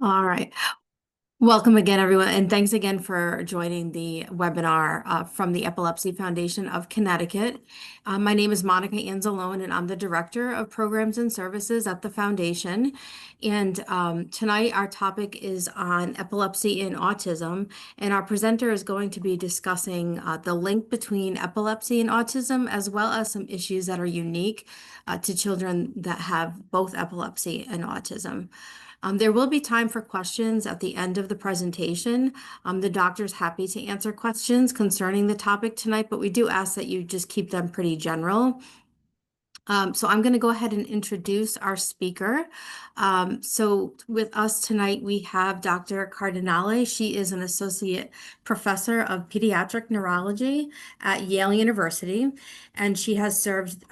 All right. Welcome again, everyone, and thanks again for joining the webinar from the Epilepsy Foundation of Connecticut. My name is Monica Anzalone, and I'm the Director of Programs and Services at the Foundation. And tonight, our topic is on epilepsy and autism, and our presenter is going to be discussing the link between epilepsy and autism, as well as some issues that are unique to children that have both epilepsy and autism. There will be time for questions at the end of the presentation. The doctor's happy to answer questions concerning the topic tonight, but we do ask that you just keep them pretty general. So I'm going to go ahead and introduce our speaker. So with us tonight, we have Dr. Cardinale. She is an associate professor of pediatric neurology at Yale University, and she has served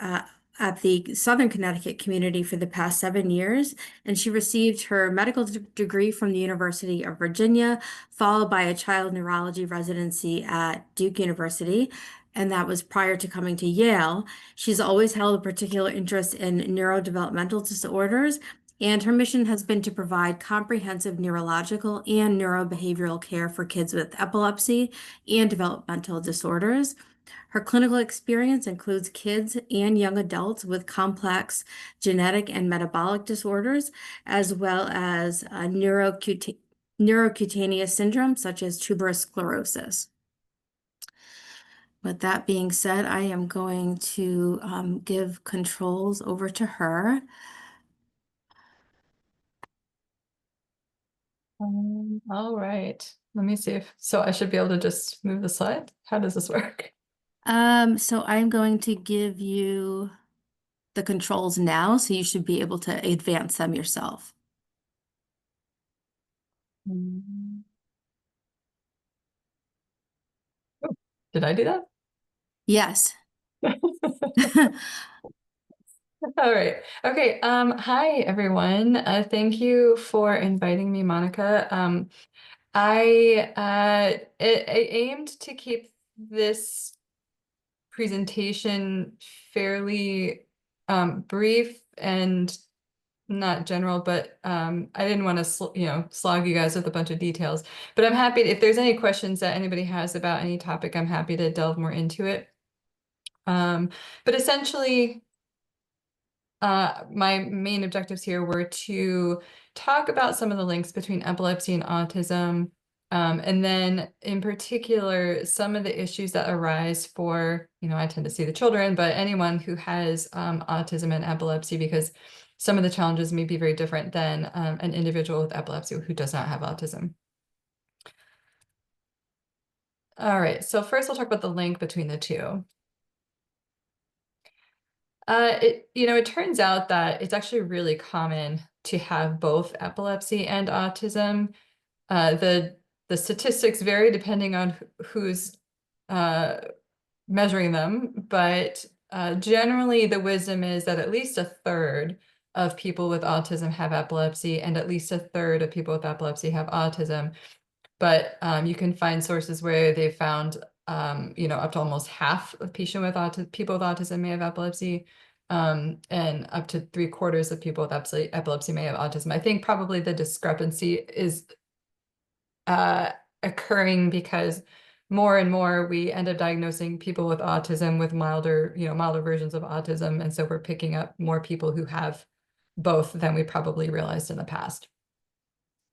at the Southern Connecticut community for the past 7 years. And she received her medical degree from the University of Virginia, followed by a child neurology residency at Duke University. And that was prior to coming to Yale. She's always held a particular interest in neurodevelopmental disorders, and her mission has been to provide comprehensive neurological and neurobehavioral care for kids with epilepsy and developmental disorders. Her clinical experience includes kids and young adults with complex genetic and metabolic disorders, as well as neurocutaneous syndromes such as tuberous sclerosis. With that being said, I am going to give controls over to her. All right. Let me see so I should be able to just move the slide. How does this work? So I'm going to give you the controls now, so you should be able to advance them yourself. Mm. Oh, did I do that? Yes. All right. Okay. Hi everyone. Thank you for inviting me, Monica. I aimed to keep this presentation fairly brief and not general, but I didn't want to slog you guys with a bunch of details. But I'm happy if there's any questions that anybody has about any topic, I'm happy to delve more into it. But essentially, my main objectives here were to talk about some of the links between epilepsy and autism, and then in particular, some of the issues that arise for, I tend to see the children, but anyone who has autism and epilepsy, because some of the challenges may be very different than an individual with epilepsy who does not have autism. All right, so first we'll talk about the link between the two. It turns out that it's actually really common to have both epilepsy and autism. The statistics vary depending on who's measuring them, but generally the wisdom is that at least a third of people with autism have epilepsy, and at least a third of people with epilepsy have autism. But you can find sources where they've found up to almost half of people with autism may have epilepsy, and up to 3/4 of people with epilepsy may have autism. I think probably the discrepancy is occurring because more and more we end up diagnosing people with autism with milder versions of autism, and so we're picking up more people who have both than we probably realized in the past.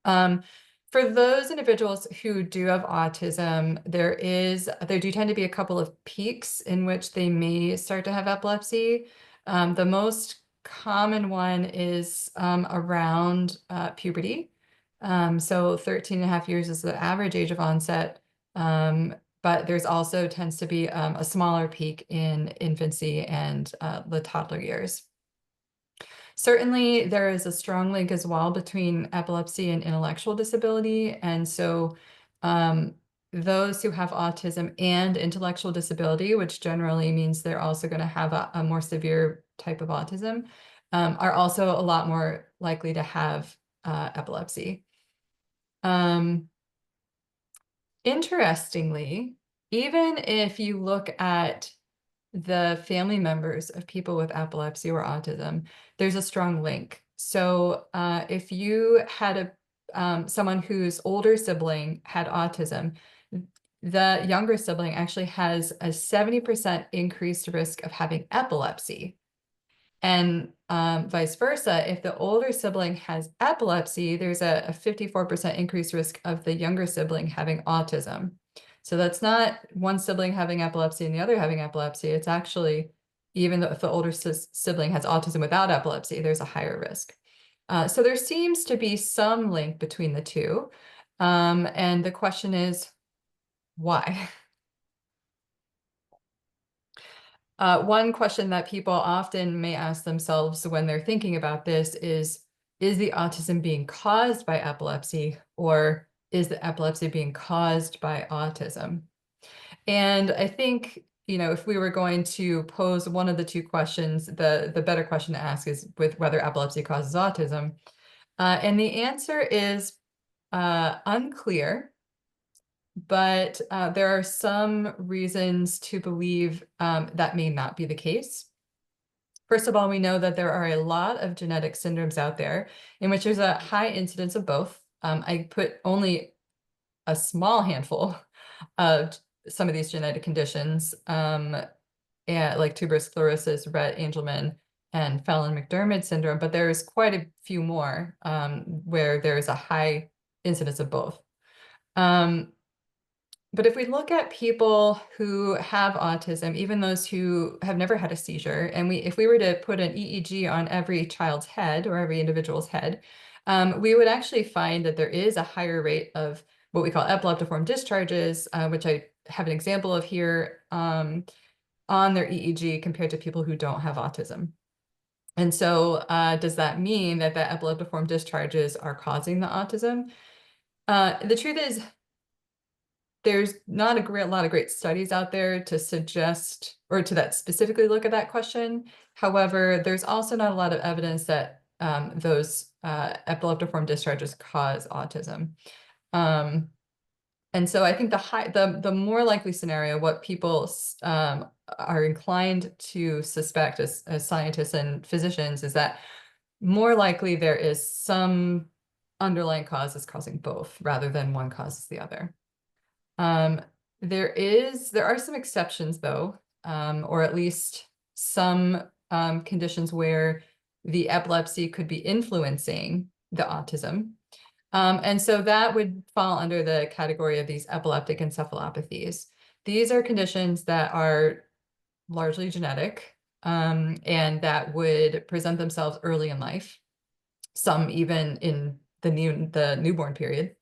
For those individuals who do have autism, there do tend to be a couple of peaks in which they may start to have epilepsy. The most common one is around puberty. So 13.5 years is the average age of onset, but there's also tends to be a smaller peak in infancy and the toddler years. Certainly, there is a strong link as well between epilepsy and intellectual disability. And so those who have autism and intellectual disability, which generally means they're also going to have a more severe type of autism, are also a lot more likely to have epilepsy. Interestingly, even if you look at the family members of people with epilepsy or autism, there's a strong link. So if you had someone whose older sibling had autism, the younger sibling actually has a 70% increased risk of having epilepsy. And vice versa, if the older sibling has epilepsy, there's a 54% increased risk of the younger sibling having autism. So that's not one sibling having epilepsy and the other having epilepsy. It's actually, even though if the older sibling has autism without epilepsy, there's a higher risk. So there seems to be some link between the two. And the question is, why? One question that people often may ask themselves when they're thinking about this is the autism being caused by epilepsy, or is the epilepsy being caused by autism? And I think, if we were going to pose one of the two questions, the better question to ask is with whether epilepsy causes autism. And the answer is unclear. But there are some reasons to believe that may not be the case. First of all, we know that there are a lot of genetic syndromes out there in which there's a high incidence of both. I put only a small handful of some of these genetic conditions, like tuberous sclerosis, Rett Angelman, and Phelan-McDermid syndrome, but there's quite a few more where there's a high incidence of both. But if we look at people who have autism, even those who have never had a seizure, and if we were to put an EEG on every child's head or every individual's head, we would actually find that there is a higher rate of what we call epileptiform discharges, which I have an example of here, on their EEG compared to people who don't have autism. And so does that mean that the epileptiform discharges are causing the autism? The truth is, there's not a lot of great studies out there to suggest or to that specifically look at that question. However, there's also not a lot of evidence that those epileptiform discharges cause autism. And so I think the more likely scenario, what people are inclined to suspect as scientists and physicians, is that more likely there is some underlying cause that's causing both rather than one causes the other. There are some exceptions though, or at least some conditions where the epilepsy could be influencing the autism. And so that would fall under the category of these epileptic encephalopathies. These are conditions that are largely genetic, and that would present themselves early in life, some even in the newborn period.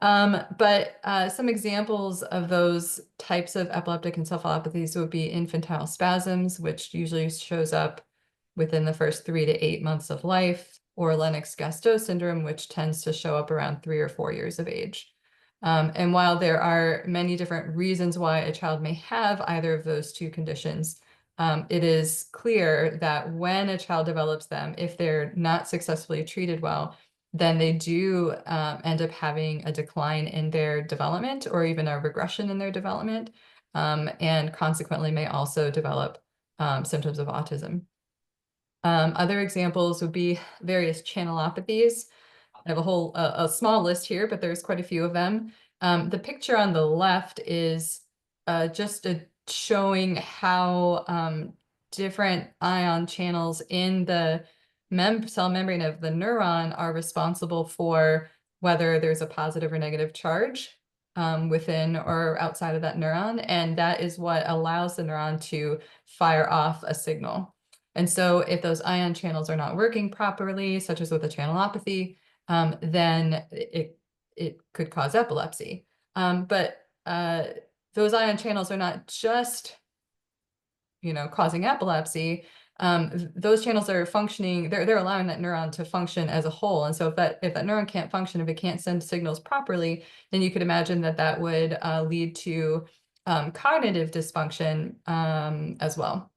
But some examples of those types of epileptic encephalopathies would be infantile spasms, which usually shows up within the first 3 to 8 months of life, or Lennox-Gastaut syndrome, which tends to show up around 3 or 4 years of age. And while there are many different reasons why a child may have either of those two conditions, it is clear that when a child develops them, if they're not successfully treated well, then they do end up having a decline in their development or even a regression in their development, and consequently may also develop symptoms of autism. Other examples would be various channelopathies. I have a small list here, but there's quite a few of them. The picture on the left is just showing how different ion channels in the cell membrane of the neuron are responsible for whether there's a positive or negative charge within or outside of that neuron. And that is what allows the neuron to fire off a signal. And so if those ion channels are not working properly, such as with a channelopathy, then it could cause epilepsy. But those ion channels are not just, causing epilepsy. Those channels are functioning, they're allowing that neuron to function as a whole. And so if that neuron can't function, if it can't send signals properly, then you could imagine that would lead to cognitive dysfunction as well.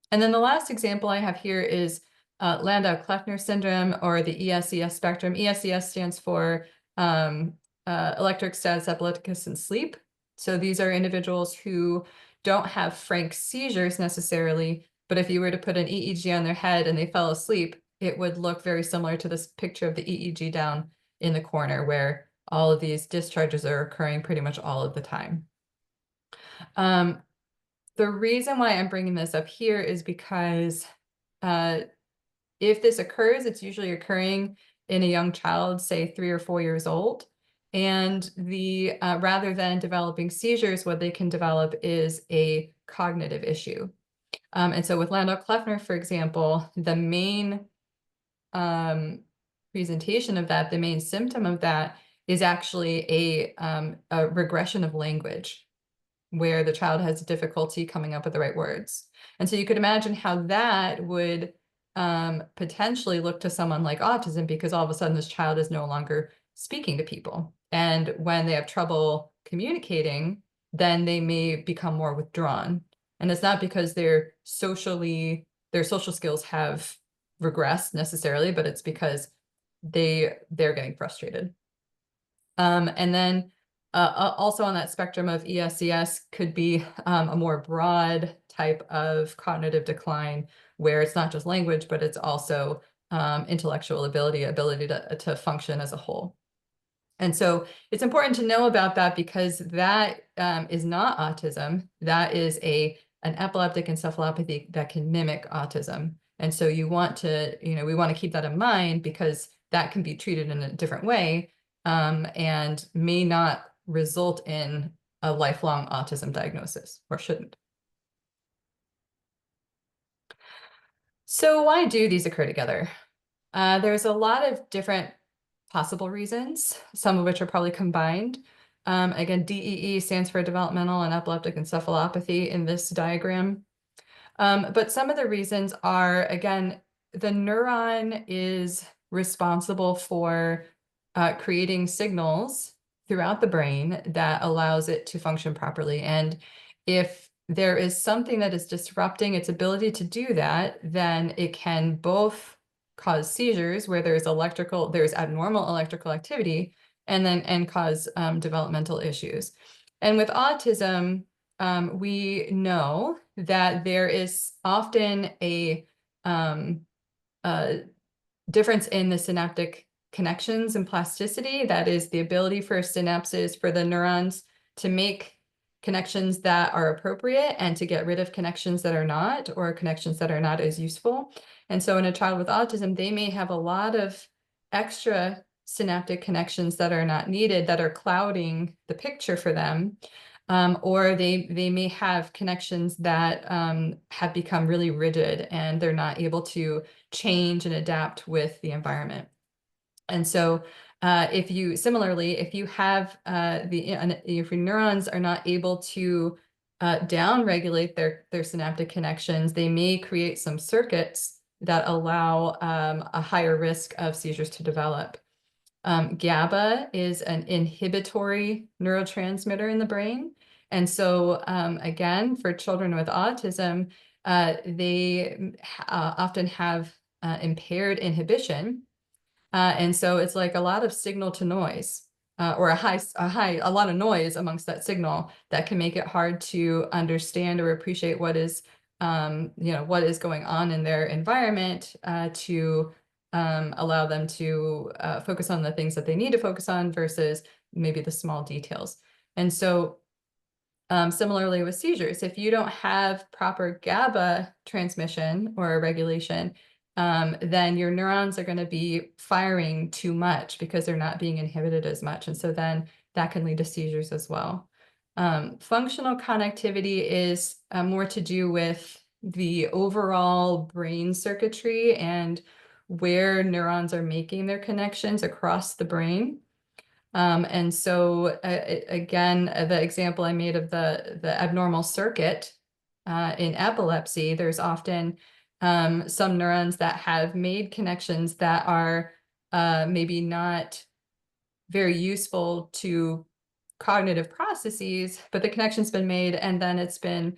And then the last example I have here is Landau-Kleffner syndrome, or the ESES spectrum. ESES stands for electric status epilepticus in sleep. So these are individuals who don't have frank seizures necessarily, but if you were to put an EEG on their head and they fell asleep, it would look very similar to this picture of the EEG down in the corner where all of these discharges are occurring pretty much all of the time. The reason why I'm bringing this up here is because if this occurs, it's usually occurring in a young child, say 3 or 4 years old. And rather than developing seizures, what they can develop is a cognitive issue. And so with Landau-Kleffner, for example, the main presentation of that, the main symptom of that is actually a regression of language, where the child has difficulty coming up with the right words. And so you could imagine how that would potentially look to someone like autism, because all of a sudden this child is no longer speaking to people. And when they have trouble communicating, then they may become more withdrawn. And it's not because their social skills have regressed necessarily, but it's because they're getting frustrated. And then also on that spectrum of ESES could be a more broad type of cognitive decline, where it's not just language, but it's also intellectual ability to function as a whole. And so it's important to know about that, because that is not autism. That is an epileptic encephalopathy that can mimic autism. And so we want to keep that in mind, because that can be treated in a different way and may not result in a lifelong autism diagnosis, or shouldn't. So why do these occur together? There's a lot of different possible reasons, some of which are probably combined. Again, DEE stands for developmental and epileptic encephalopathy in this diagram. But some of the reasons are, again, the neuron is responsible for creating signals throughout the brain that allows it to function properly. And if there is something that is disrupting its ability to do that, then it can both cause seizures where there's abnormal electrical activity, and cause developmental issues. And with autism, we know that there is often a difference in the synaptic connections and plasticity. That is the ability for synapses, for the neurons, to make connections that are appropriate and to get rid of connections that are not, or connections that are not as useful. And so in a child with autism, they may have a lot of extra synaptic connections that are not needed, that are clouding the picture for them. Or they may have connections that have become really rigid, and they're not able to change and adapt with the environment. And so if your neurons are not able to down-regulate their synaptic connections, they may create some circuits that allow a higher risk of seizures to develop. GABA is an inhibitory neurotransmitter in the brain. And so again, for children with autism, they often have impaired inhibition. And so it's like a lot of signal to noise, or a lot of noise amongst that signal that can make it hard to understand or appreciate what is going on in their environment, to allow them to focus on the things that they need to focus on versus maybe the small details. And so similarly with seizures, if you don't have proper GABA transmission or regulation, then your neurons are going to be firing too much because they're not being inhibited as much. And so then that can lead to seizures as well. Functional connectivity is more to do with the overall brain circuitry and where neurons are making their connections across the brain. And so again, the example I made of the abnormal circuit in epilepsy, there's often some neurons that have made connections that are maybe not very useful to cognitive processes, but the connection's been made and then it's been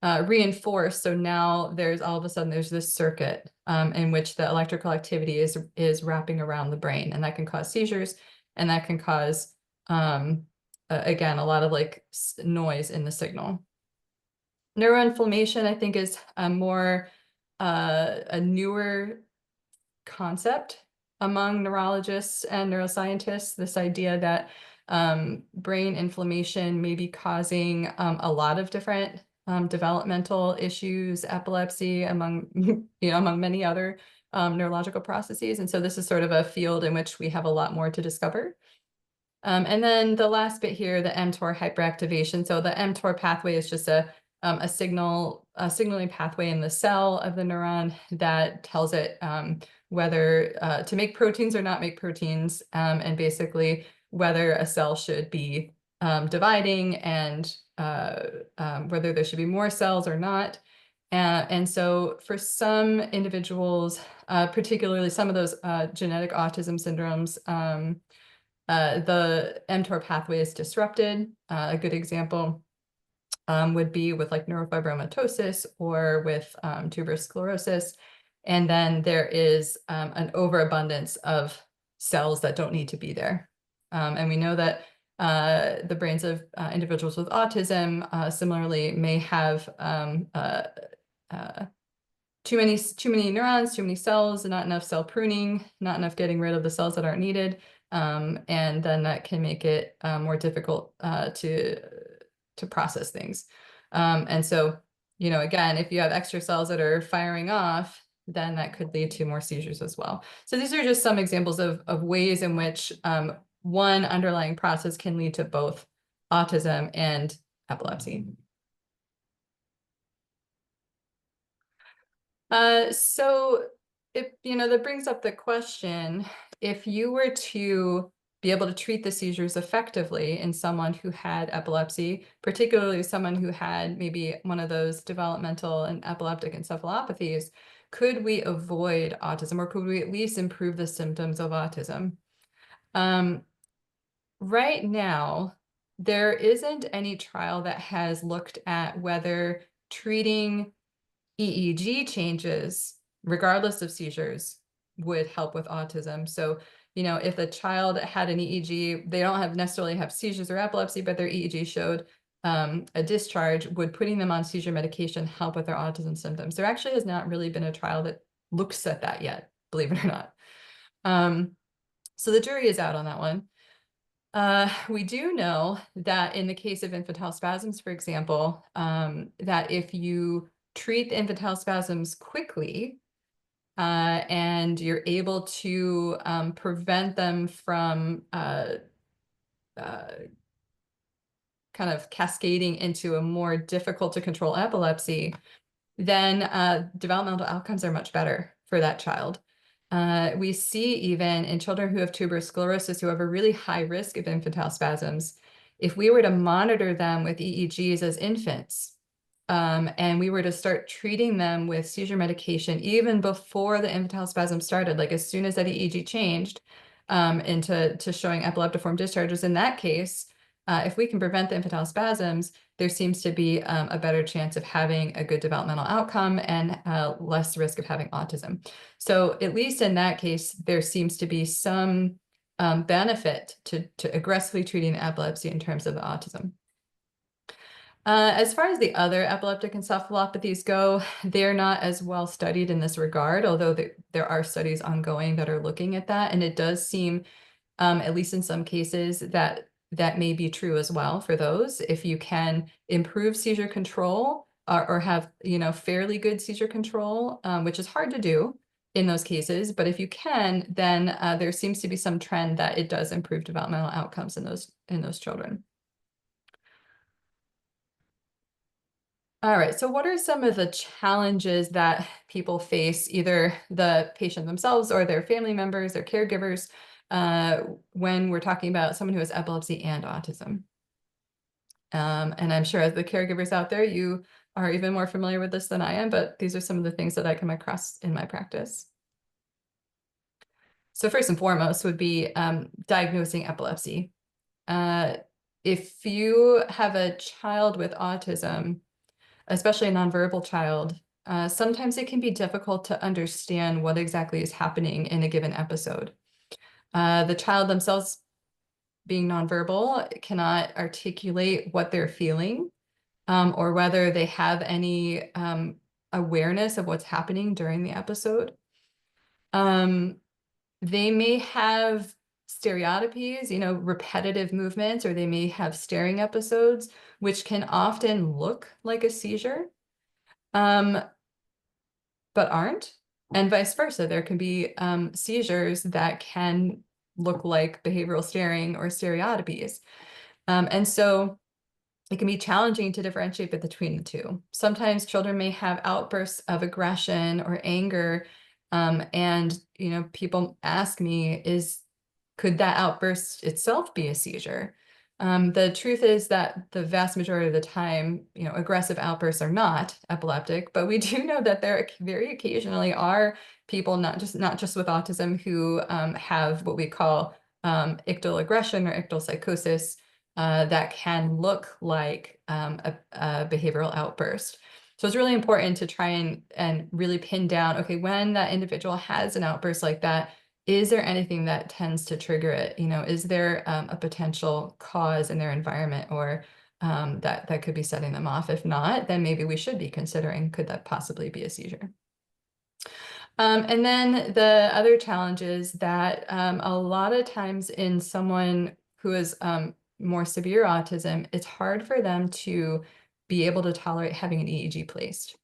reinforced. So now all of a sudden there's this circuit in which the electrical activity is wrapping around the brain, and that can cause seizures, and that can cause again a lot of noise in the signal. Neuroinflammation, I think, is a newer concept. among neurologists and neuroscientists, this idea that brain inflammation may be causing a lot of different developmental issues, epilepsy, among among many other neurological processes. And so this is sort of a field in which we have a lot more to discover. And then the last bit here, the mTOR hyperactivation. So the mTOR pathway is just a signaling pathway in the cell of the neuron that tells it whether to make proteins or not make proteins, and basically whether a cell should be dividing and whether there should be more cells or not. And so for some individuals, particularly some of those genetic autism syndromes, the mTOR pathway is disrupted. A good example would be with like neurofibromatosis or with tuberous sclerosis. And then there is an overabundance of cells that don't need to be there. And we know that the brains of individuals with autism similarly may have too many neurons, too many cells, not enough cell pruning, not enough getting rid of the cells that aren't needed. And then that can make it more difficult to process things. And so, again, if you have extra cells that are firing off, then that could lead to more seizures as well. So these are just some examples of ways in which one underlying process can lead to both autism and epilepsy. So if, that brings up the question, if you were to be able to treat the seizures effectively in someone who had epilepsy, particularly someone who had maybe one of those developmental and epileptic encephalopathies, could we avoid autism, or could we at least improve the symptoms of autism? Right now, there isn't any trial that has looked at whether treating EEG changes, regardless of seizures, would help with autism. So, if the child had an EEG, they don't necessarily have seizures or epilepsy, but their EEG showed a discharge, would putting them on seizure medication help with their autism symptoms? There actually has not really been a trial that looks at that yet, believe it or not. So the jury is out on that one. We do know that in the case of infantile spasms, for example, that if you treat the infantile spasms quickly, and you're able to prevent them from kind of cascading into a more difficult to control epilepsy, then developmental outcomes are much better for that child. We see even in children who have tuberous sclerosis who have a really high risk of infantile spasms, if we were to monitor them with EEGs as infants, and we were to start treating them with seizure medication even before the infantile spasm started, like as soon as that EEG changed into showing epileptiform discharges, in that case, if we can prevent the infantile spasms, there seems to be a better chance of having a good developmental outcome and less risk of having autism. So at least in that case, there seems to be some benefit to aggressively treating the epilepsy in terms of the autism. As far as the other epileptic encephalopathies go, they're not as well studied in this regard, although there are studies ongoing that are looking at that. And it does seem, at least in some cases, that may be true as well for those. If you can improve seizure control or have, fairly good seizure control, which is hard to do in those cases, but if you can, then there seems to be some trend that it does improve developmental outcomes in those children. All right, so what are some of the challenges that people face, either the patient themselves or their family members or caregivers, when we're talking about someone who has epilepsy and autism? And I'm sure as the caregivers out there, you are even more familiar with this than I am, but these are some of the things that I come across in my practice. So first and foremost would be diagnosing epilepsy. If you have a child with autism, especially a nonverbal child, sometimes it can be difficult to understand what exactly is happening in a given episode. The child themselves, being nonverbal, cannot articulate what they're feeling, or whether they have any awareness of what's happening during the episode. They may have stereotypies, repetitive movements, or they may have staring episodes, which can often look like a seizure, but aren't, and vice versa. There can be seizures that can look like behavioral staring or stereotypies. And so it can be challenging to differentiate between the two. Sometimes children may have outbursts of aggression or anger, and people ask me, could that outburst itself be a seizure? The truth is that the vast majority of the time, aggressive outbursts are not epileptic, but we do know that there very occasionally are people, not just with autism, who have what we call ictal aggression or ictal psychosis, that can look like a behavioral outburst. So it's really important to try and really pin down, okay, when that individual has an outburst like that, is there anything that tends to trigger it? Is there a potential cause in their environment, or that could be setting them off? If not, then maybe we should be considering, could that possibly be a seizure? And then the other challenge is that a lot of times in someone who is more severe autism, it's hard for them to be able to tolerate having an EEG placed.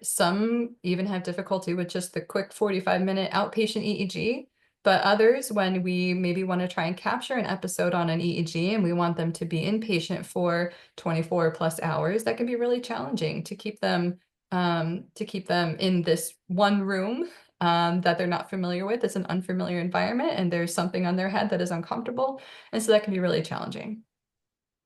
Some even have difficulty with just the quick 45-minute outpatient EEG, but others, when we maybe want to try and capture an episode on an EEG and we want them to be inpatient for 24 plus hours, that can be really challenging to keep them in this one room that they're not familiar with. It's an unfamiliar environment, and there's something on their head that is uncomfortable. And so that can be really challenging.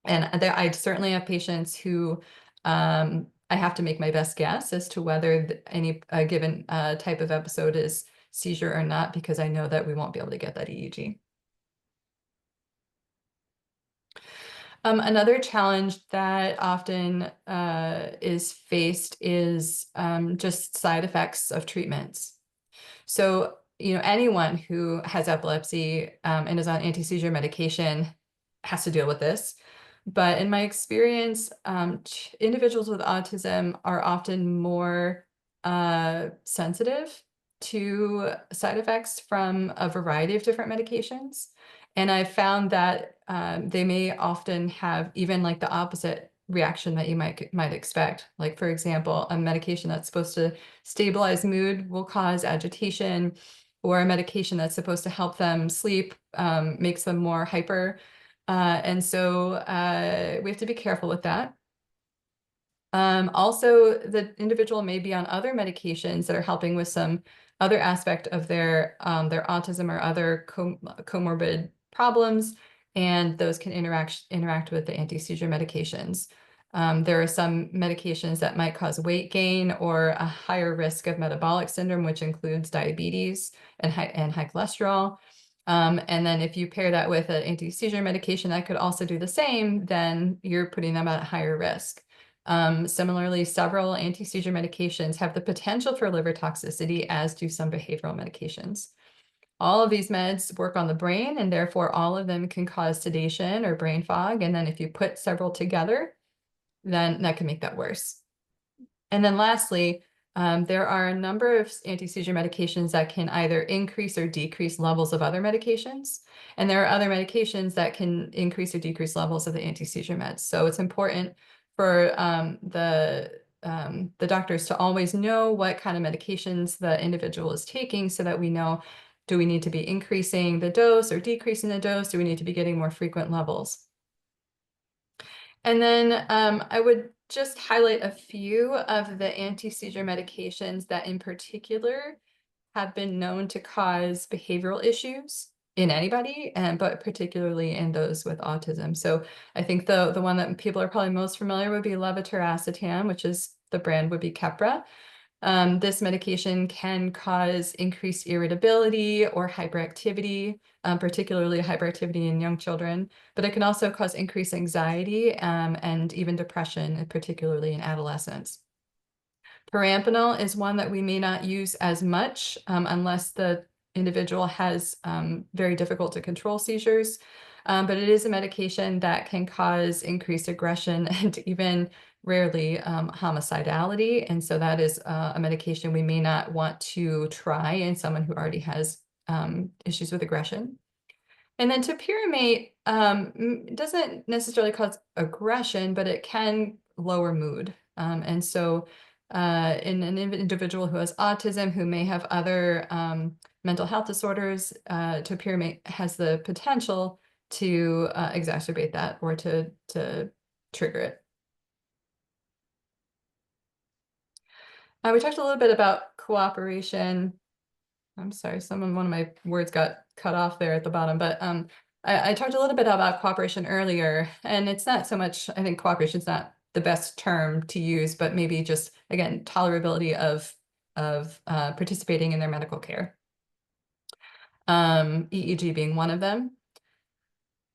And I certainly have patients who I have to make my best guess as to whether any given type of episode is seizure or not, because I know that we won't be able to get that EEG. Another challenge that often is faced is just side effects of treatments. So, anyone who has epilepsy and is on anti-seizure medication has to deal with this. But in my experience, individuals with autism are often more sensitive to side effects from a variety of different medications. And I found that they may often have even like the opposite reaction that you might expect. Like, for example, a medication that's supposed to stabilize mood will cause agitation, or a medication that's supposed to help them sleep makes them more hyper. And so we have to be careful with that. Also, the individual may be on other medications that are helping with some other aspect of their autism or other comorbid problems, and those can interact with the anti-seizure medications. There are some medications that might cause weight gain or a higher risk of metabolic syndrome, which includes diabetes and high cholesterol. And then if you pair that with an anti-seizure medication that could also do the same, then you're putting them at a higher risk. Similarly, several anti-seizure medications have the potential for liver toxicity, as do some behavioral medications. All of these meds work on the brain, and therefore all of them can cause sedation or brain fog. And then if you put several together, then that can make that worse. And then lastly, there are a number of anti-seizure medications that can either increase or decrease levels of other medications. And there are other medications that can increase or decrease levels of the anti-seizure meds. So it's important for the doctors to always know what kind of medications the individual is taking, so that we know, do we need to be increasing the dose or decreasing the dose? Do we need to be getting more frequent levels? And then I would just highlight a few of the anti-seizure medications that in particular have been known to cause behavioral issues in anybody, but particularly in those with autism. So I think the one that people are probably most familiar would be levetiracetam, which is, the brand would be Keppra. This medication can cause increased irritability or hyperactivity, particularly hyperactivity in young children, but it can also cause increased anxiety and even depression, particularly in adolescents. Perampanel is one that we may not use as much unless the individual has very difficult to control seizures, but it is a medication that can cause increased aggression and even rarely homicidality. And so that is a medication we may not want to try in someone who already has issues with aggression. And then topiramate doesn't necessarily cause aggression, but it can lower mood. And so in an individual who has autism, who may have other mental health disorders, topiramate has the potential to exacerbate that or to trigger it. We talked a little bit about cooperation. I'm sorry, one of my words got cut off there at the bottom, but I talked a little bit about cooperation earlier, and it's not so much, I think cooperation is not the best term to use, but maybe just, again, tolerability of participating in their medical care. EEG being one of them.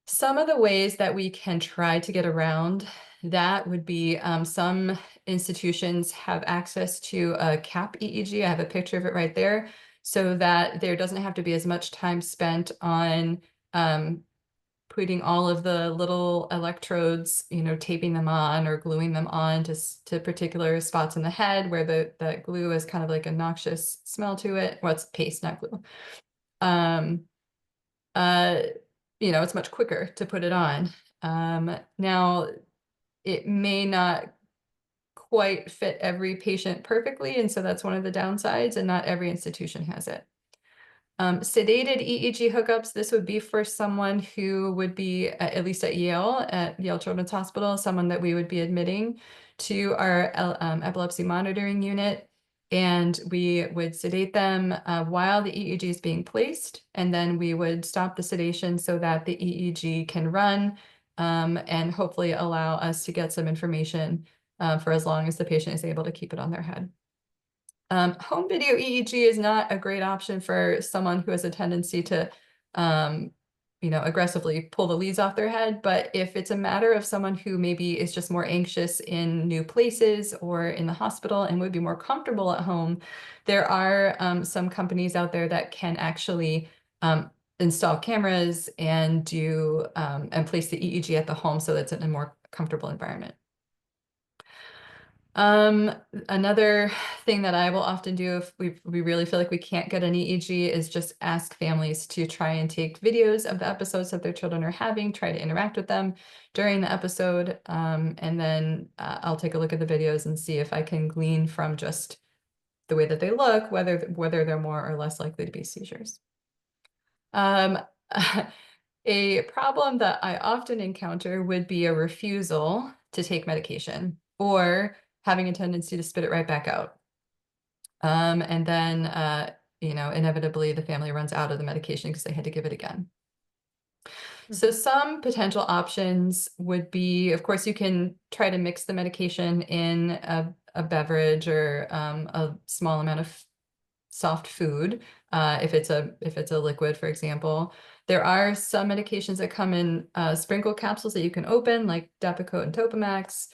Some of the ways that we can try to get around that would be some institutions have access to a CAP EEG. I have a picture of it right there, so that there doesn't have to be as much time spent on putting all of the little electrodes, taping them on or gluing them on to particular spots in the head where the glue is kind of like a noxious smell to it. Well, it's paste, not glue. It's much quicker to put it on. Now, it may not quite fit every patient perfectly, and so that's one of the downsides, and not every institution has it. Sedated EEG hookups, this would be for someone who would be, at least at Yale Children's Hospital, someone that we would be admitting to our epilepsy monitoring unit, and we would sedate them while the EEG is being placed, and then we would stop the sedation so that the EEG can run and hopefully allow us to get some information for as long as the patient is able to keep it on their head. Home video EEG is not a great option for someone who has a tendency to, aggressively pull the leads off their head. But if it's a matter of someone who maybe is just more anxious in new places or in the hospital and would be more comfortable at home, there are some companies out there that can actually install cameras and do and place the EEG at the home so that's in a more comfortable environment. Another thing that I will often do if we really feel like we can't get an EEG is just ask families to try and take videos of the episodes that their children are having, try to interact with them during the episode, and then I'll take a look at the videos and see if I can glean from just the way that they look, whether they're more or less likely to be seizures. A problem that I often encounter would be a refusal to take medication or having a tendency to spit it right back out. And then, inevitably the family runs out of the medication because they had to give it again. So some potential options would be, of course, you can try to mix the medication in a beverage or a small amount of soft food, if it's a liquid, for example. There are some medications that come in sprinkle capsules that you can open, like Depakote and Topamax.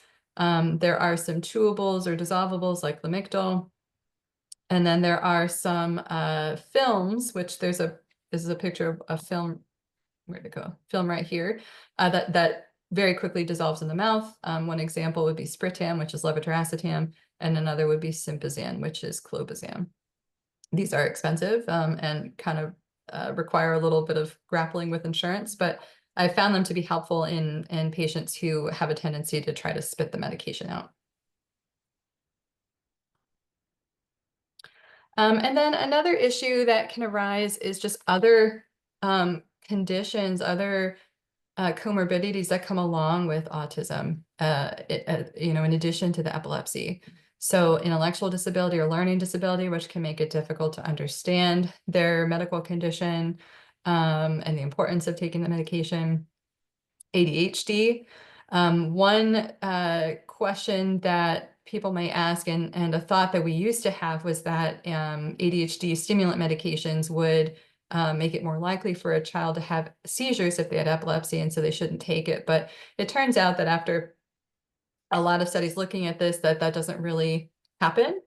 There are some chewables or dissolvables like Lamictal. And then there are some films, which this is a picture of a film, where'd it go? Film right here, that very quickly dissolves in the mouth. One example would be Spritam, which is levetiracetam, and another would be Sympazan, which is clobazam. These are expensive and kind of require a little bit of grappling with insurance, but I found them to be helpful in patients who have a tendency to try to spit the medication out. And then another issue that can arise is just other conditions, other comorbidities that come along with autism, in addition to the epilepsy. So intellectual disability or learning disability, which can make it difficult to understand their medical condition and the importance of taking the medication. ADHD. One question that people may ask, and a thought that we used to have, was that ADHD stimulant medications would make it more likely for a child to have seizures if they had epilepsy, and so they shouldn't take it. But it turns out that after a lot of studies looking at this, that doesn't really happen.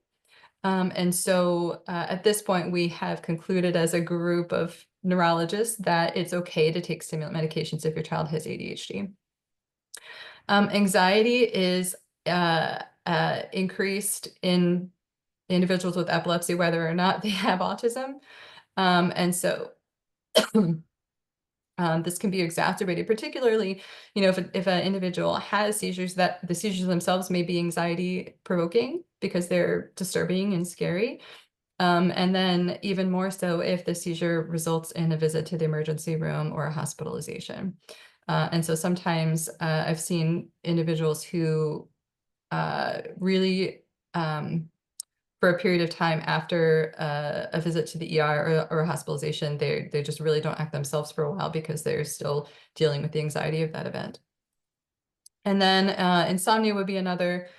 And so at this point, we have concluded as a group of neurologists that it's okay to take stimulant medications if your child has ADHD. Anxiety is increased in individuals with epilepsy, whether or not they have autism. And so this can be exacerbated, particularly, if an individual has seizures, that the seizures themselves may be anxiety provoking because they're disturbing and scary. And then even more so if the seizure results in a visit to the emergency room or a hospitalization. And so sometimes I've seen individuals who really, for a period of time after a visit to the ER or a hospitalization, they just really don't act themselves for a while because they're still dealing with the anxiety of that event. And then insomnia would be another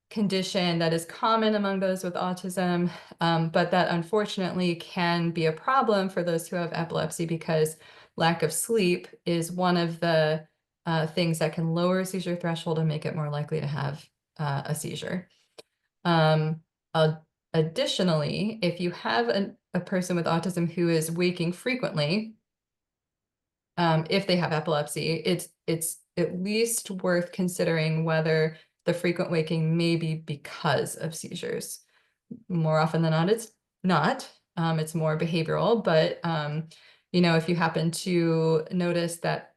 condition that is common among those with autism, but that unfortunately can be a problem for those who have epilepsy because lack of sleep is one of the things that can lower a seizure threshold and make it more likely to have a seizure. Additionally, if you have a person with autism who is waking frequently, if they have epilepsy, it's at least worth considering whether the frequent waking may be because of seizures. More often than not, it's not. It's more behavioral, but if you happen to notice that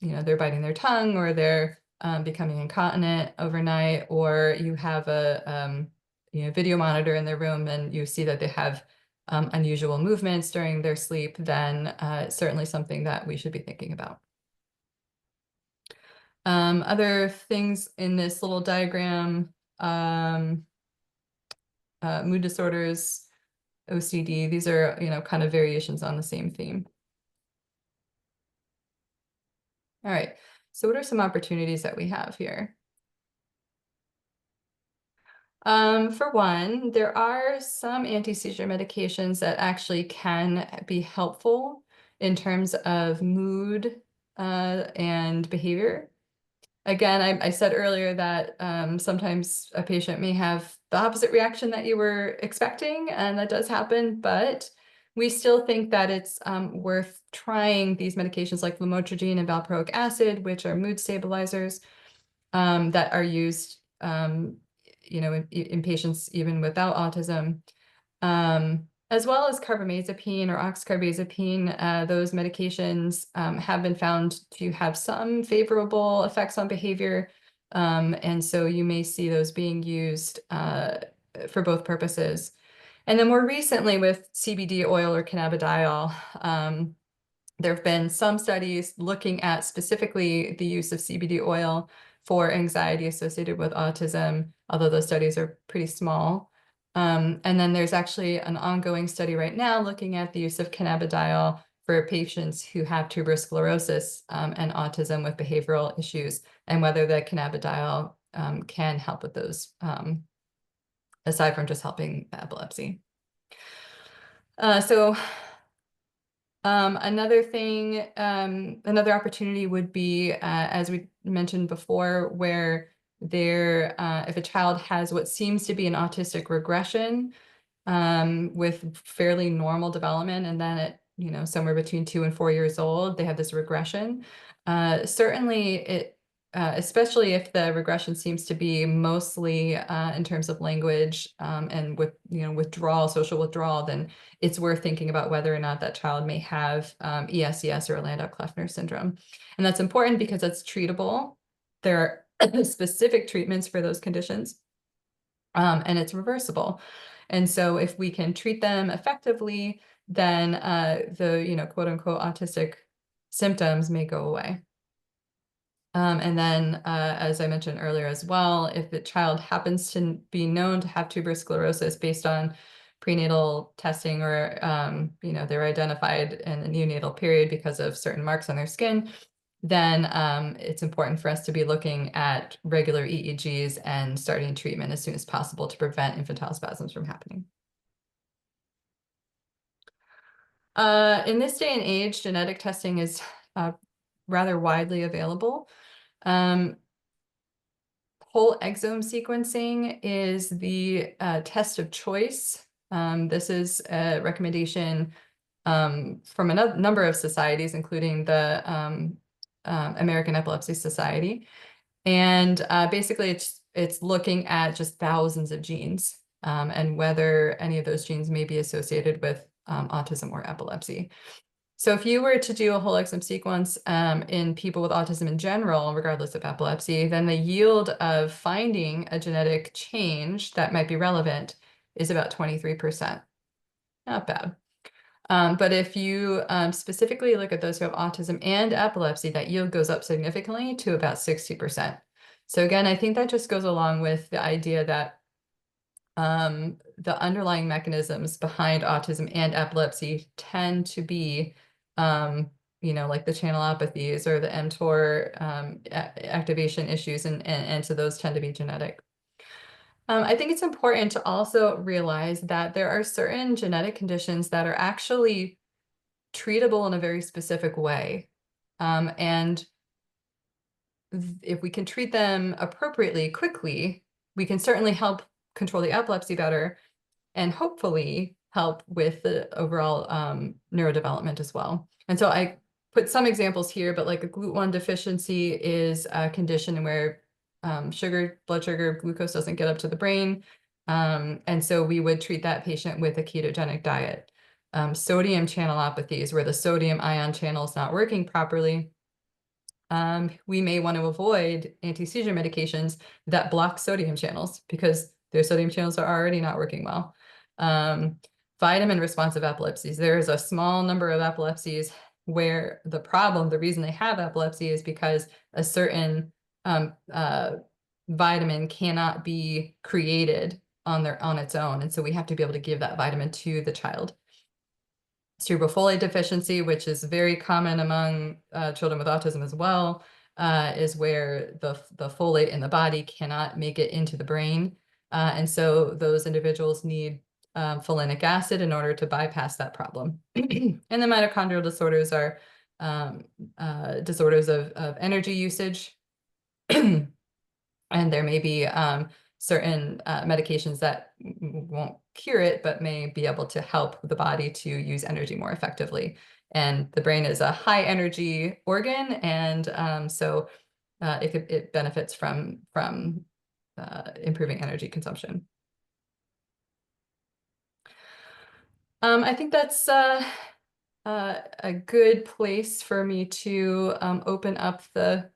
they're biting their tongue or they're becoming incontinent overnight, or you have a video monitor in their room and you see that they have unusual movements during their sleep, then certainly something that we should be thinking about. Other things in this little diagram, mood disorders, OCD, these are, kind of variations on the same theme. All right, so what are some opportunities that we have here? For one, there are some anti-seizure medications that actually can be helpful in terms of mood and behavior. Again, I said earlier that sometimes a patient may have the opposite reaction that you were expecting, and that does happen, but we still think that it's worth trying these medications like lamotrigine and valproic acid, which are mood stabilizers that are used in patients even without autism, as well as carbamazepine or oxcarbazepine. Those medications have been found to have some favorable effects on behavior, and so you may see those being used for both purposes. And then more recently with CBD oil or cannabidiol, there have been some studies looking at specifically the use of CBD oil for anxiety associated with autism, although those studies are pretty small. And then there's actually an ongoing study right now looking at the use of cannabidiol for patients who have tuberous sclerosis and autism with behavioral issues, and whether the cannabidiol can help with those, aside from just helping the epilepsy. Another thing, another opportunity would be, as we mentioned before, where if a child has what seems to be an autistic regression with fairly normal development, and then at somewhere between 2 and 4 years old, they have this regression. Certainly, especially if the regression seems to be mostly in terms of language and with withdrawal, social withdrawal, then it's worth thinking about whether or not that child may have ESES or Landau-Kleffner syndrome. And that's important because it's treatable. There are specific treatments for those conditions, and it's reversible. And so if we can treat them effectively, then the quote unquote autistic symptoms may go away. And then, as I mentioned earlier as well, if the child happens to be known to have tuberous sclerosis based on prenatal testing, or they're identified in the neonatal period because of certain marks on their skin, then it's important for us to be looking at regular EEGs and starting treatment as soon as possible to prevent infantile spasms from happening. In this day and age, genetic testing is rather widely available. Whole exome sequencing is the test of choice. This is a recommendation from a number of societies, including the American Epilepsy Society. And basically, it's looking at just thousands of genes and whether any of those genes may be associated with autism or epilepsy. So if you were to do a whole exome sequence in people with autism in general, regardless of epilepsy, then the yield of finding a genetic change that might be relevant is about 23%. Not bad. But if you specifically look at those who have autism and epilepsy, that yield goes up significantly to about 60%. So again, I think that just goes along with the idea that the underlying mechanisms behind autism and epilepsy tend to be, like the channelopathies or the mTOR activation issues, and so those tend to be genetic. I think it's important to also realize that there are certain genetic conditions that are actually treatable in a very specific way. And if we can treat them appropriately, quickly, we can certainly help control the epilepsy better and hopefully help with the overall neurodevelopment as well. And so I put some examples here, but like a GLUT1 deficiency is a condition where blood sugar, glucose doesn't get up to the brain. And so we would treat that patient with a ketogenic diet. Sodium channelopathies, where the sodium ion channel is not working properly. We may want to avoid anti-seizure medications that block sodium channels because their sodium channels are already not working well. Vitamin responsive epilepsies. There is a small number of epilepsies where the reason they have epilepsy is because a certain vitamin cannot be created on its own. And so we have to be able to give that vitamin to the child. Cerebral folate deficiency, which is very common among children with autism as well, is where the folate in the body cannot make it into the brain. And so those individuals need folinic acid in order to bypass that problem. And the mitochondrial disorders are disorders of energy usage. And there may be certain medications that won't cure it, but may be able to help the body to use energy more effectively. And the brain is a high energy organ, and so it benefits from improving energy consumption. I think that's a good place for me to open up the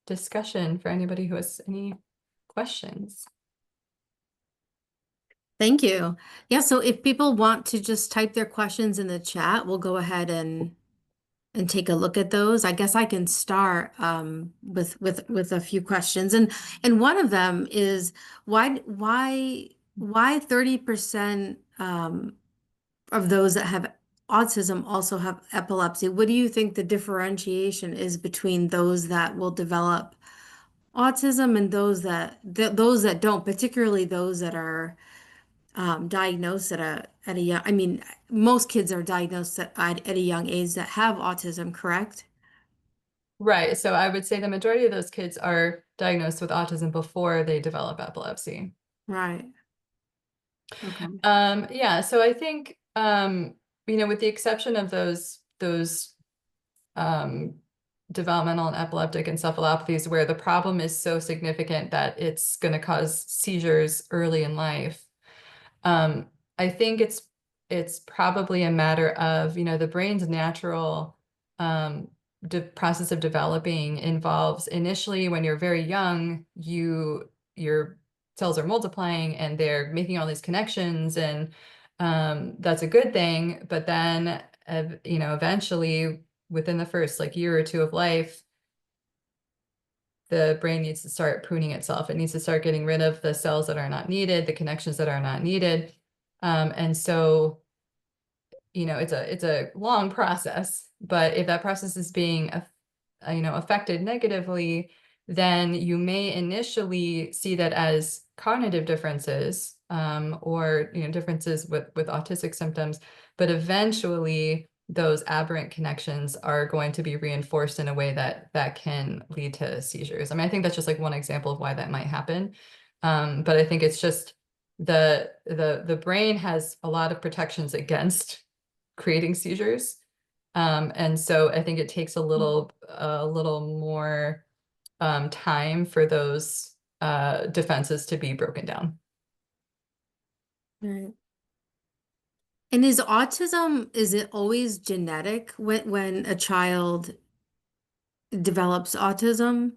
discussion for anybody who has any questions. Thank you. Yeah, so if people want to just type their questions in the chat, we'll go ahead and take a look at those. I guess I can start with a few questions, and one of them is why 30% of those that have autism also have epilepsy? What do you think the differentiation is between those that will develop autism and those that don't, particularly those that are diagnosed at a young, I mean, most kids are diagnosed at a young age that have autism, correct? Right. So I would say the majority of those kids are diagnosed with autism before they develop epilepsy. Right. Okay. Yeah, so I think with the exception of those developmental and epileptic encephalopathies where the problem is so significant that it's going to cause seizures early in life. I think it's probably a matter of, the brain's natural process of developing involves initially when you're very young, your cells are multiplying and they're making all these connections, and that's a good thing. But then, eventually within the first year or two of life, the brain needs to start pruning itself. It needs to start getting rid of the cells that are not needed, the connections that are not needed. And so, it's a long process, but if that process is being, affected negatively, then you may initially see that as cognitive differences, or, differences with autistic symptoms, but eventually those aberrant connections are going to be reinforced in a way that can lead to seizures. I mean, I think that's just one example of why that might happen. But I think it's just the brain has a lot of protections against creating seizures. And so I think it takes a little more time for those defenses to be broken down. Right. And is autism, is it always genetic when a child develops autism?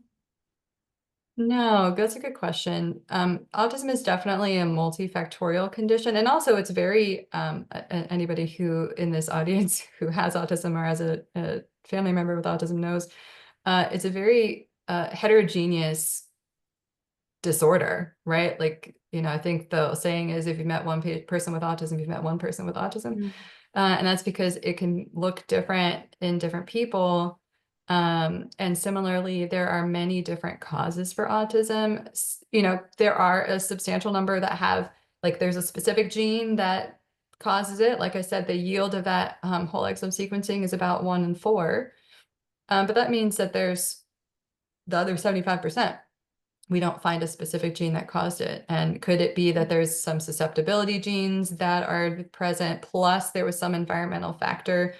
No, that's a good question. Autism is definitely a multifactorial condition, and also it's very anybody who in this audience who has autism or has a family member with autism knows it's a very heterogeneous disorder, right? Like, I think the saying is if you've met one person with autism, you've met one person with autism. Mm. And that's because it can look different in different people. And similarly, there are many different causes for autism. There are a substantial number that have, like, there's a specific gene that causes it. Like I said, the yield of that whole exome sequencing is about 1 in 4. But that means that there's the other 75%. We don't find a specific gene that caused it. And could it be that there's some susceptibility genes that are present, plus there was some environmental factor?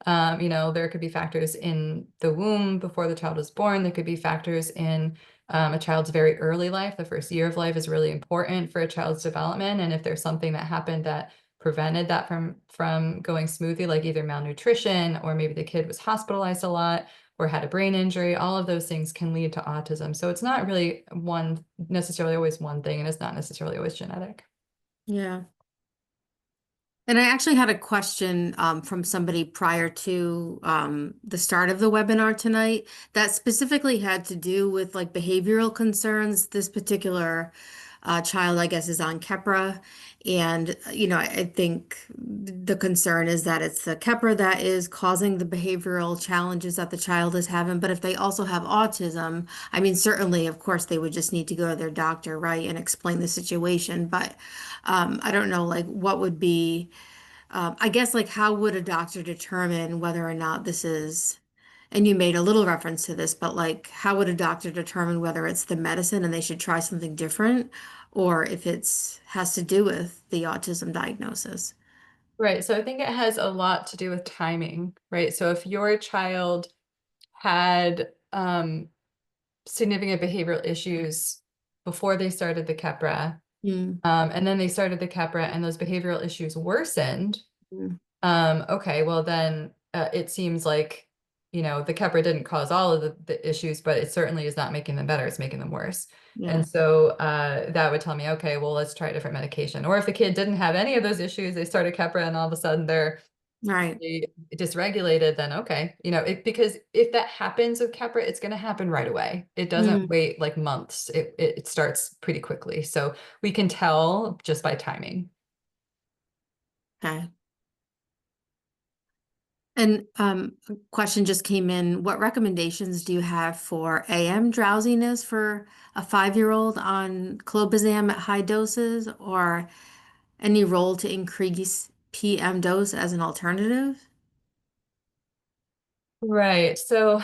There could be factors in the womb before the child was born. There could be factors in a child's very early life. The first year of life is really important for a child's development. And if there's something that happened that prevented that from going smoothly, like either malnutrition or maybe the kid was hospitalized a lot or had a brain injury, all of those things can lead to autism. So it's not really necessarily always one thing, and it's not necessarily always genetic. Yeah. And I actually had a question from somebody prior to the start of the webinar tonight that specifically had to do with like behavioral concerns. This particular child, I guess, is on Keppra. And, I think the concern is that it's the Keppra that is causing the behavioral challenges that the child is having. But if they also have autism, I mean, certainly, of course, they would just need to go to their doctor, right, and explain the situation. But I don't know, like, what would be, I guess, like, how would a doctor determine whether or not this is, and you made a little reference to this, but like, how would a doctor determine whether it's the medicine and they should try something different, or if it's has to do with the autism diagnosis? Right. So I think it has a lot to do with timing, right? So if your child had significant behavioral issues before they started the Keppra, Mm, and then they started the Keppra and those behavioral issues worsened, mm, okay, well then it seems like, the Keppra didn't cause all of the issues, but it certainly is not making them better. It's making them worse. yeah, And so that would tell me, okay, well, let's try a different medication. Or if the kid didn't have any of those issues, they started Keppra and all of a sudden they're right. dysregulated, then okay, because if that happens with Keppra, it's going to happen right away. It doesn't Mm, wait like months. It starts pretty quickly. So we can tell just by timing. okay. And a question just came in. What recommendations do you have for AM drowsiness for a 5-year-old on clobazam at high doses, or any role to increase PM dose as an alternative? Right. So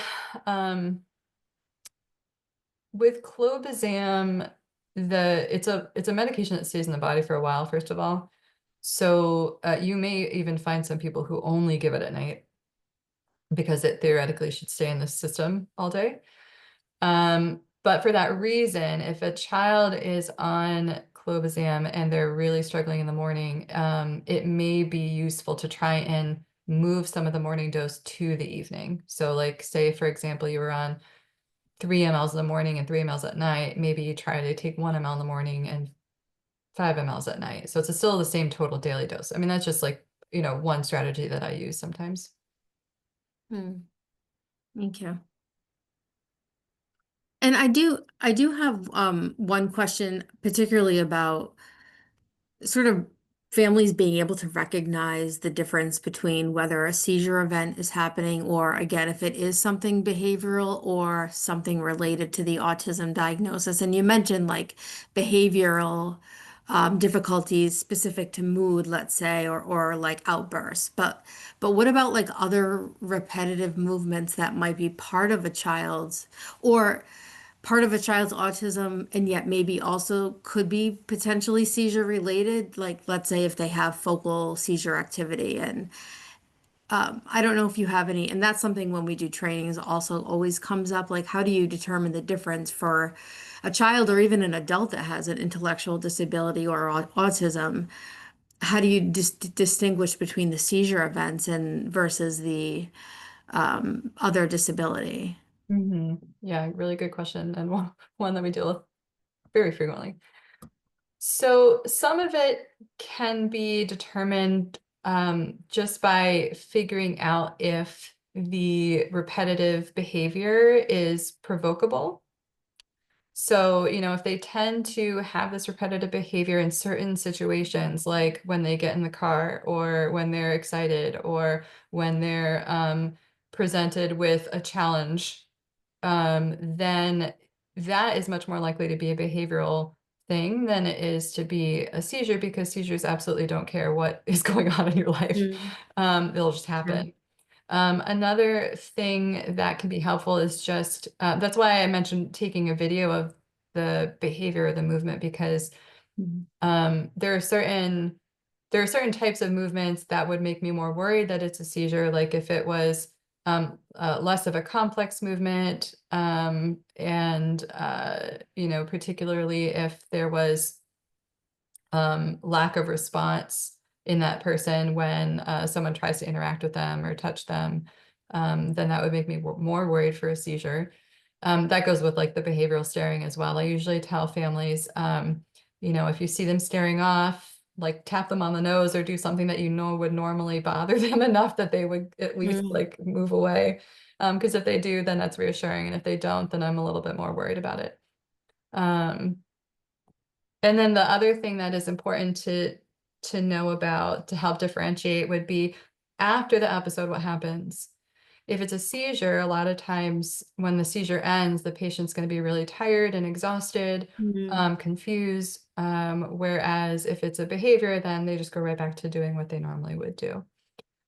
with clobazam, it's a medication that stays in the body for a while, first of all. So you may even find some people who only give it at night because it theoretically should stay in the system all day. But for that reason, if a child is on clobazam and they're really struggling in the morning, it may be useful to try and move some of the morning dose to the evening. So like say, for example, you were on 3 mLs in the morning and 3 mLs at night, maybe you try to take 1 mL in the morning and 5 mLs at night. So it's still the same total daily dose. I mean, that's just like, one strategy that I use sometimes. Hmm. Thank you. And I do have one question, particularly about sort of families being able to recognize the difference between whether a seizure event is happening, or again, if it is something behavioral or something related to the autism diagnosis. And you mentioned like behavioral difficulties specific to mood, let's say, or like outbursts. But what about like other repetitive movements that might be or part of a child's autism, and yet maybe also could be potentially seizure related? Like, let's say if they have focal seizure activity, and I don't know if you have any, and that's something when we do trainings also always comes up. Like, how do you determine the difference for a child or even an adult that has an intellectual disability or autism? How do you distinguish between the seizure events and versus the other disability? Yeah, really good question, and one that we deal with very frequently. So some of it can be determined just by figuring out if the repetitive behavior is provocable. So, if they tend to have this repetitive behavior in certain situations, like when they get in the car or when they're excited or when they're presented with a challenge, then that is much more likely to be a behavioral thing than it is to be a seizure, because seizures absolutely don't care what is going on in your life. Mm. They'll just happen. Another thing that can be helpful is just, that's why I mentioned taking a video of the behavior of the movement, because Mhm. there are certain types of movements that would make me more worried that it's a seizure, like if it was less of a complex movement, and particularly if there was lack of response in that person when someone tries to interact with them or touch them, then that would make me more worried for a seizure. That goes with like the behavioral staring as well. I usually tell families, if you see them staring off, like tap them on the nose or do something that would normally bother them enough that they would at least Mm. like move away. Because if they do, then that's reassuring. And if they don't, then I'm a little bit more worried about it. Um, and then the other thing that is important to know about to help differentiate would be after the episode, what happens. If it's a seizure, a lot of times when the seizure ends, the patient's going to be really tired and exhausted, Mm. confused. Whereas if it's a behavior, then they just go right back to doing what they normally would do.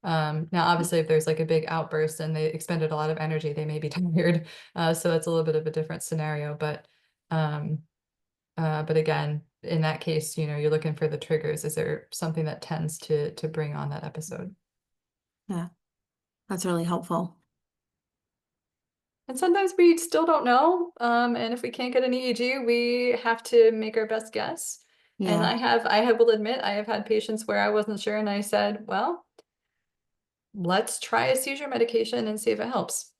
Now, obviously, if there's like a big outburst and they expended a lot of energy, they may be tired. So that's a little bit of a different scenario. But again, in that case, you're looking for the triggers. Is there something that tends to bring on that episode? Yeah, that's really helpful. And sometimes we still don't know. And if we can't get an EEG, we have to make our best guess. And Yeah, will admit, I have had patients where I wasn't sure, and I said, well, let's try a seizure medication and see if it helps.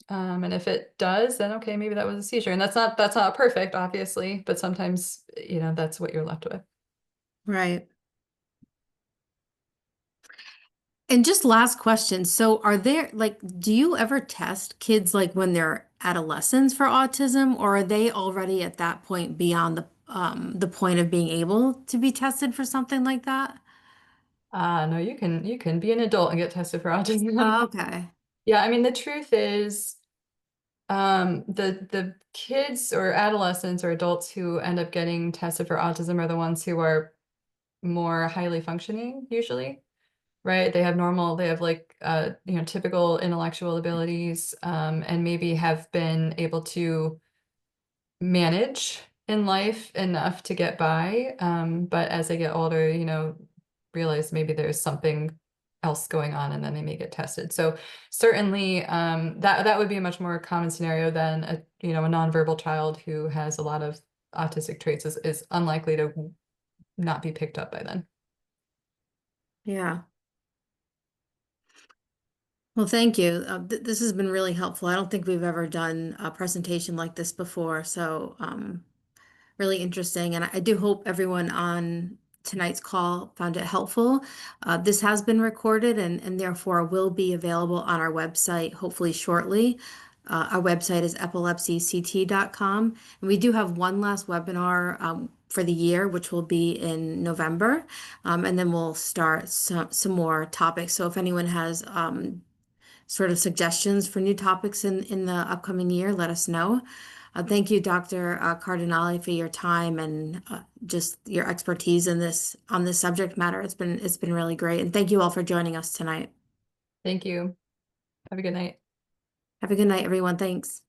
And if it does, then okay, maybe that was a seizure. And that's not perfect, obviously, but sometimes, that's what you're left with. right. And just last question. So are there like, do you ever test kids like when they're adolescents for autism, or are they already at that point beyond the point of being able to be tested for something like that? No, you can be an adult and get tested for autism. Oh, okay. Yeah, I mean the truth is, the kids or adolescents or adults who end up getting tested for autism are the ones who are more highly functioning usually, right? They have like typical intellectual abilities, and maybe have been able to manage in life enough to get by. But as they get older, realize maybe there's something else going on, and then they may get tested. So certainly, that would be a much more common scenario than a nonverbal child who has a lot of autistic traits is unlikely to not be picked up by then. Yeah. Well, thank you. This has been really helpful. I don't think we've ever done a presentation like this before, so really interesting. And I do hope everyone on tonight's call found it helpful. This has been recorded and therefore will be available on our website hopefully shortly. Our website is epilepsyct.com. And we do have one last webinar for the year, which will be in November. And then we'll start some more topics. So if anyone has sort of suggestions for new topics in the upcoming year, let us know. Thank you, Dr. Cardinale, for your time and just your expertise in this on this subject matter. It's been really great, and thank you all for joining us tonight. Thank you. Have a good night. Have a good night, everyone. Thanks.